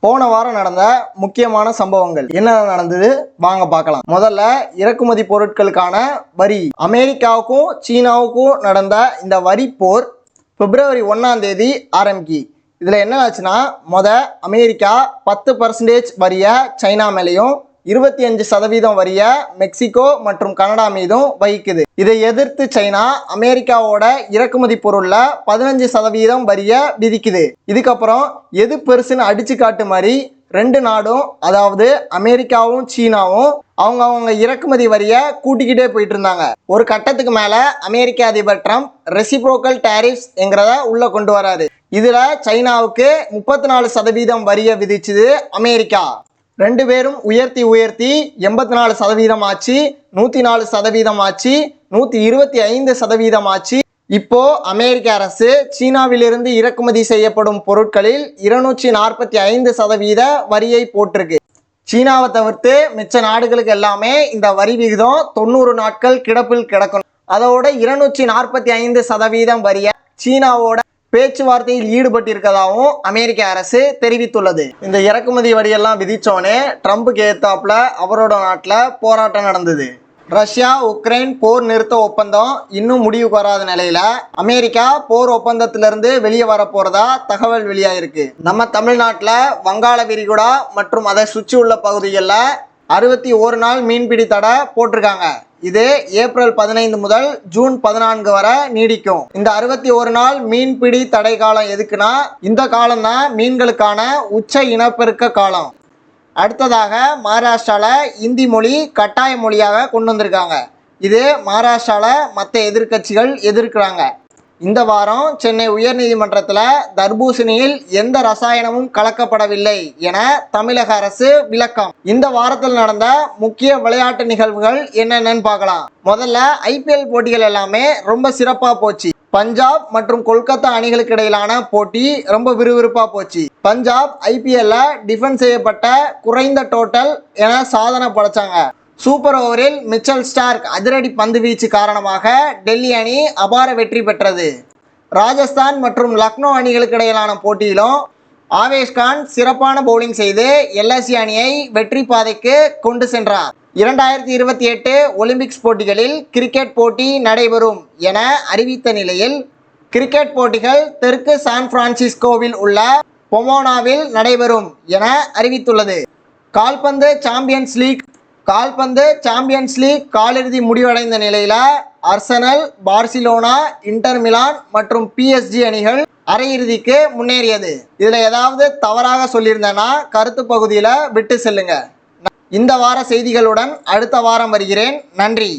போன வாரம் நடந்த முக்கியமான சம்பவங்கள் என்ன நடந்தது வாங்க பார்க்கலாம். முதல்ல இறக்குமதி பொருட்களுக்கான வரி. அமெரிக்காவுக்கும் சீனாவுக்கும் நடந்த இந்த வரி போர் பிப்ரவரி 1ஆம் தேதி ஆரம்பிக்கு. இதுல என்ன ஆச்சுன்னா, அமெரிக்கா 10% வரியை சைனா மேலேயும் 25% வரிய மெக்சிகோ மற்றும் கனடா மீதும் வகிக்குது. இதை எதிர்த்து சைனா அமெரிக்காவோட இறக்குமதி பொருள்ல 15% வரிய விதிக்குது. இதுக்கப்புறம் எது பெருசுன்னு அடிச்சு காட்டு மாதிரி ரெண்டு நாடும், அதாவது அமெரிக்காவும் சீனாவும் அவங்க இறக்குமதி வரிய கூட்டிக்கிட்டே போயிட்டு இருந்தாங்க. ஒரு கட்டத்துக்கு மேல அமெரிக்க அதிபர் ட்ரம்ப் ரெசிப்ரோக்கல் டாரிஃப்ஸ் என்கிறத உள்ள கொண்டு வராரு. இதுல சைனாவுக்கு 34% வரிய விதிச்சுது அமெரிக்கா. ரெண்டு பேரும் உயர்த்தி 84% ஆச்சு, 104% ஆச்சு, 125% ஆச்சு. இப்போ அமெரிக்க அரசு சீனாவிலிருந்து இறக்குமதி செய்யப்படும் பொருட்களில் 245% வரியை போட்டிருக்கு. சீனாவை தவிர்த்து மிச்ச நாடுகளுக்கு எல்லாமே இந்த வரி விகிதம் 90 நாட்கள் கிடப்பில் கிடக்கணும். அதோட 245% வரிய சீனாவோட பேச்சுவார்த்தையில் ஈடுபட்டிருக்கதாகவும் அமெரிக்க அரசு தெரிவித்துள்ளது. இந்த இறக்குமதி வரியெல்லாம் விதிச்சோனே ட்ரம்புக்கு ஏத்தாப்புல அவரோட நாட்டில் போராட்டம் நடந்தது. ரஷ்யா உக்ரைன் போர் நிறுத்த ஒப்பந்தம் இன்னும் முடிவுக்கு வராத நிலையில அமெரிக்கா போர் ஒப்பந்தத்திலிருந்து வெளியே வர போறதா தகவல் வெளியாயிருக்கு. நம்ம தமிழ்நாட்டில் வங்காள விரிகுடா மற்றும் அதை சுற்றி உள்ள பகுதிகளில் 61 நாள் மீன்பிடி தடை போட்டிருக்காங்க. இது ஏப்ரல் 15 முதல் ஜூன் 14 வரை நீடிக்கும். இந்த 61 நாள் மீன்பிடி தடை காலம் எதுக்குன்னா, இந்த காலம் தான் மீன்களுக்கான உச்ச இனப்பெருக்க காலம். அடுத்ததாக மகாராஷ்டிரால இந்தி மொழி கட்டாய மொழியாக கொண்டு வந்திருக்காங்க. இது மகாராஷ்டிரால மற்ற எதிர்கட்சிகள் எதிர்க்கிறாங்க. இந்த வாரம் சென்னை உயர்நீதிமன்றத்தில் தர்பூசணியில் எந்த ரசாயனமும் கலக்கப்படவில்லை என தமிழக அரசு விளக்கம். இந்த வாரத்தில் நடந்த முக்கிய விளையாட்டு நிகழ்வுகள் என்னென்னு பார்க்கலாம். முதல்ல IPL போட்டிகள் எல்லாமே ரொம்ப சிறப்பாக போச்சு. பஞ்சாப் மற்றும் கொல்கத்தா அணிகளுக்கு இடையிலான போட்டி ரொம்ப விறுவிறுப்பா போச்சு. பஞ்சாப் IPL டிஃபென்ஸ் செய்யப்பட்ட குறைந்த டோட்டல் என சாதனை படைச்சாங்க. சூப்பர் ஓவரில் மிச்சல் ஸ்டார்க் அதிரடி பந்து வீச்சு காரணமாக டெல்லி அணி அபார வெற்றி பெற்றது. ராஜஸ்தான் மற்றும் லக்னோ அணிகளுக்கு இடையிலான போட்டியிலும் ஆவேஷ் கான் சிறப்பான பவுலிங் செய்து LSG அணியை வெற்றி பாதைக்கு கொண்டு சென்றார். 2028 ஒலிம்பிக்ஸ் போட்டிகளில் கிரிக்கெட் போட்டி நடைபெறும் என அறிவித்த நிலையில் கிரிக்கெட் போட்டிகள் தெற்கு சான் பிரான்சிஸ்கோவில் உள்ள பொமோனாவில் நடைபெறும் என அறிவித்துள்ளது. கால்பந்து சாம்பியன்ஸ் லீக் காலிறுதி முடிவடைந்த நிலையில அர்சனல், பார்சிலோனா, இன்டர் மிலான் மற்றும் PSG அணிகள் அரையிறுதிக்கு முன்னேறியது. இதுல ஏதாவது தவறாக சொல்லியிருந்தேன்னா கருத்து பகுதியில விட்டு செல்லுங்க. இந்த வார செய்திகளுடன் அடுத்த வாரம் வருகிறேன். நன்றி.